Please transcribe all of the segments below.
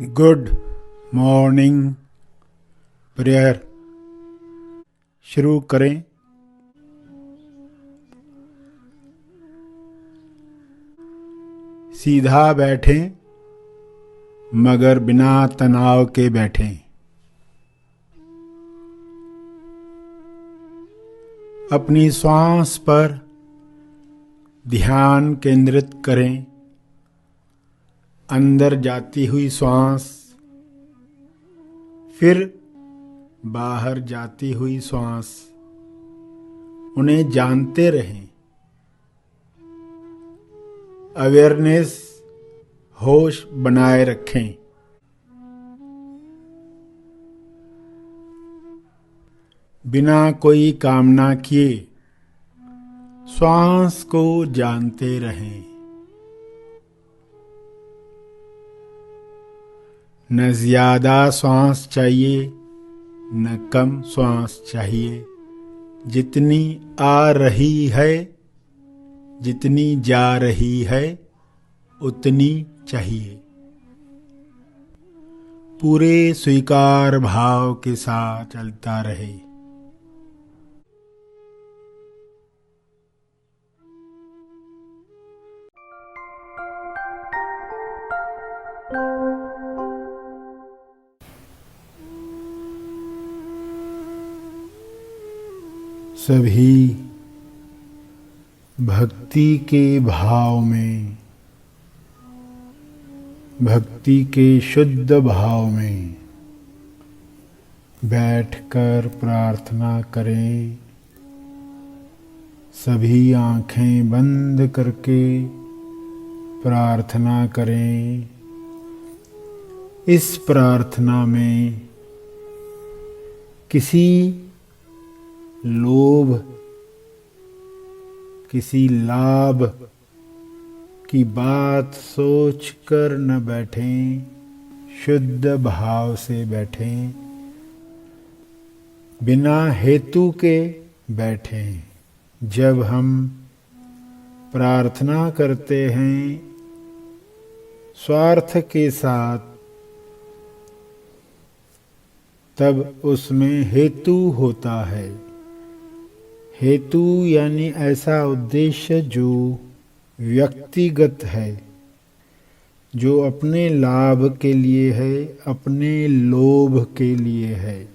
Good morning prayer शुरू करें। सीधा बैठें मगर बिना तनाव के बैठें। अपनी श्वास पर ध्यान केंद्रित करें। अंदर जाती हुई श्वास, फिर बाहर जाती हुई श्वास, उन्हें जानते रहें। अवेयरनेस, होश बनाए रखें। बिना कोई कामना किए श्वास को जानते रहें। न ज्यादा श्वास चाहिए न कम श्वास चाहिए। जितनी आ रही है, जितनी जा रही है, उतनी चाहिए। पूरे स्वीकार भाव के साथ चलता रहे। सभी भक्ति के भाव में, भक्ति के शुद्ध भाव में बैठकर प्रार्थना करें। सभी आंखें बंद करके प्रार्थना करें। इस प्रार्थना में किसी लोभ, किसी लाभ की बात सोचकर न बैठें। शुद्ध भाव से बैठें। बिना हेतु के बैठें। जब हम प्रार्थना करते हैं स्वार्थ के साथ, तब उसमें हेतु होता है। हेतु यानी ऐसा उद्देश्य जो व्यक्तिगत है, जो अपने लाभ के लिए है, अपने लोभ के लिए है।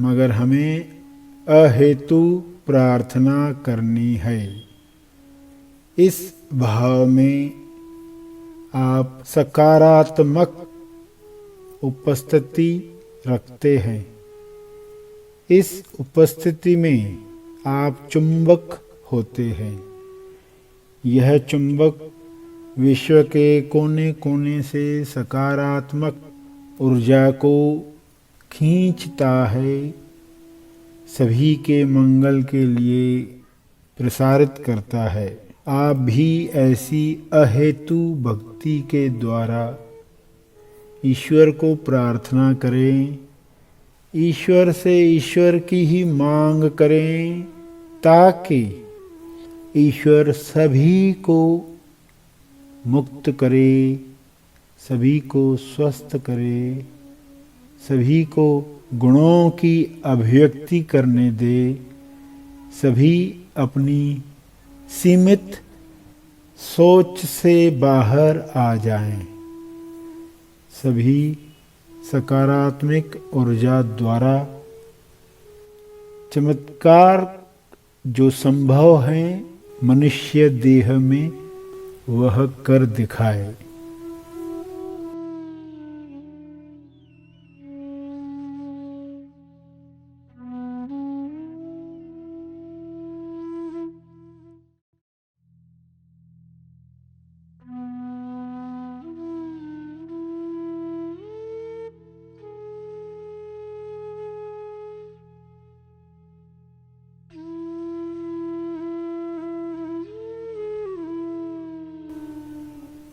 मगर हमें अहेतु प्रार्थना करनी है। इस भाव में आप सकारात्मक उपस्थिति रखते हैं। इस उपस्थिति में आप चुंबक होते हैं। यह चुंबक विश्व के कोने कोने से सकारात्मक ऊर्जा को खींचता है, सभी के मंगल के लिए प्रसारित करता है। आप भी ऐसी अहेतु भक्ति के द्वारा ईश्वर को प्रार्थना करें। ईश्वर से ईश्वर की ही मांग करें, ताकि ईश्वर सभी को मुक्त करे, सभी को स्वस्थ करे, सभी को गुणों की अभिव्यक्ति करने दे, सभी अपनी सीमित सोच से बाहर आ जाएं। सभी सकारात्मक ऊर्जा द्वारा चमत्कार जो संभव है मनुष्य देह में, वह कर दिखाए।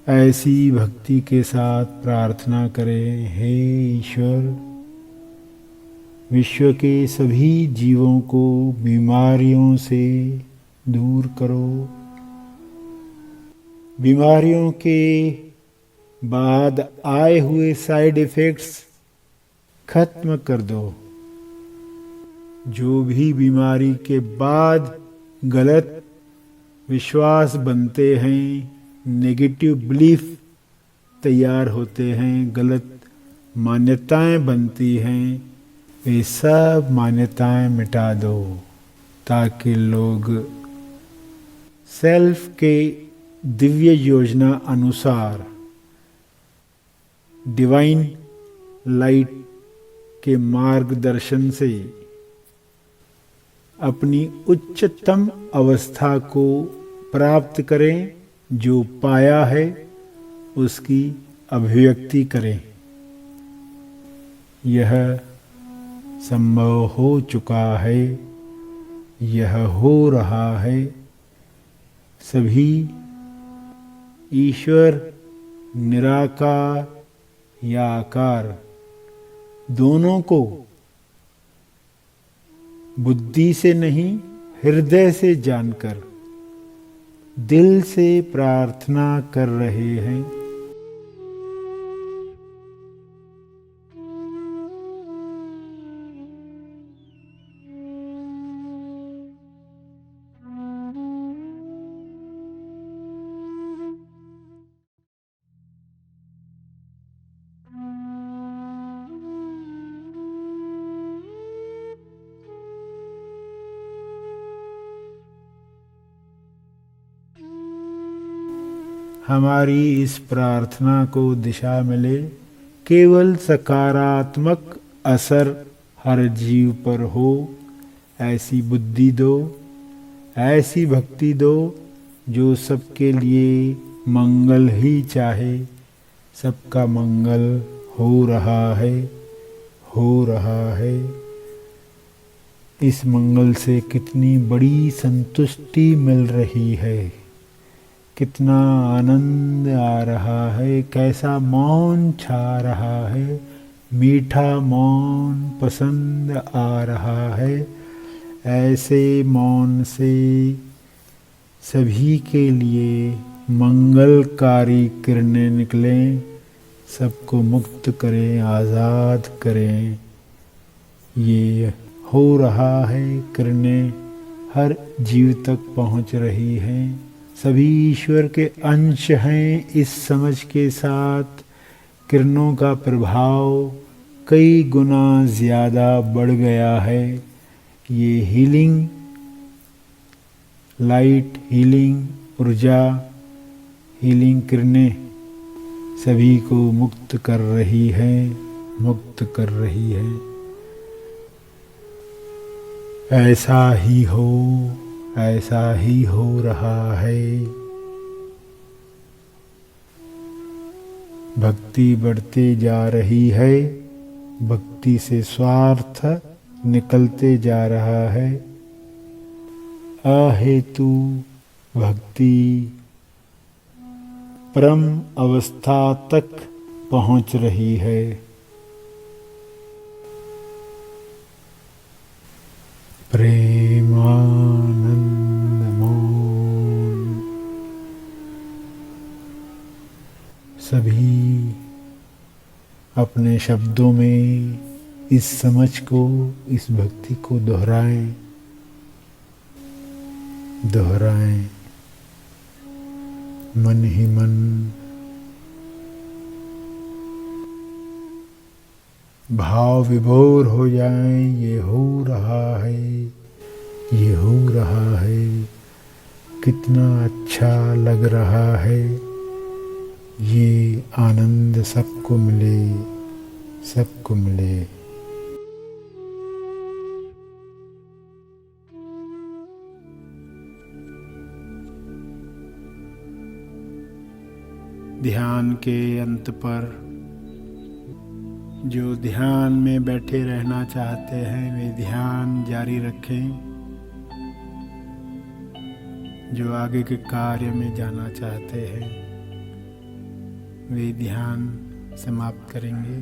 ऐसी भक्ति के साथ प्रार्थना करें। हे ईश्वर, विश्व के सभी जीवों को बीमारियों से दूर करो। बीमारियों के बाद आए हुए साइड इफेक्ट्स खत्म कर दो। जो भी बीमारी के बाद गलत विश्वास बनते हैं, नेगेटिव बिलीफ तैयार होते हैं, गलत मान्यताएं बनती हैं, वे सब मान्यताएं मिटा दो ताकि लोग सेल्फ के दिव्य योजना अनुसार डिवाइन लाइट के मार्गदर्शन से अपनी उच्चतम अवस्था को प्राप्त करें, जो पाया है उसकी अभिव्यक्ति करें। यह संभव हो चुका है, यह हो रहा है। सभी ईश्वर निराकार या आकार दोनों को बुद्धि से नहीं हृदय से जानकर दिल से प्रार्थना कर रहे हैं। हमारी इस प्रार्थना को दिशा मिले, केवल सकारात्मक असर हर जीव पर हो, ऐसी बुद्धि दो, ऐसी भक्ति दो जो सबके लिए मंगल ही चाहे। सबका मंगल हो रहा है, हो रहा है। इस मंगल से कितनी बड़ी संतुष्टि मिल रही है, कितना आनंद आ रहा है, कैसा मौन छा रहा है, मीठा मौन पसंद आ रहा है। ऐसे मौन से सभी के लिए मंगलकारी किरणें निकलें, सबको मुक्त करें, आज़ाद करें। ये हो रहा है, किरणें हर जीव तक पहुँच रही हैं। सभी ईश्वर के अंश हैं। इस समझ के साथ किरणों का प्रभाव कई गुना ज़्यादा बढ़ गया है। ये हीलिंग लाइट, हीलिंग ऊर्जा, हीलिंग किरणें सभी को मुक्त कर रही है, मुक्त कर रही है। ऐसा ही हो, ऐसा ही हो रहा है। भक्ति बढ़ते जा रही है, भक्ति से स्वार्थ निकलते जा रहा है। अहेतु भक्ति परम अवस्था तक पहुंच रही है। प्रेमानंद मौन। सभी अपने शब्दों में इस समझ को, इस भक्ति को दोहराएं, दोहराएं मन ही मन। भाव विभोर हो जाएं, ये हो रहा है, ये हो रहा है, कितना अच्छा लग रहा है। ये आनंद सबको मिले, सबको मिले। ध्यान के अंत पर जो ध्यान में बैठे रहना चाहते हैं वे ध्यान जारी रखें। जो आगे के कार्य में जाना चाहते हैं वे ध्यान समाप्त करेंगे।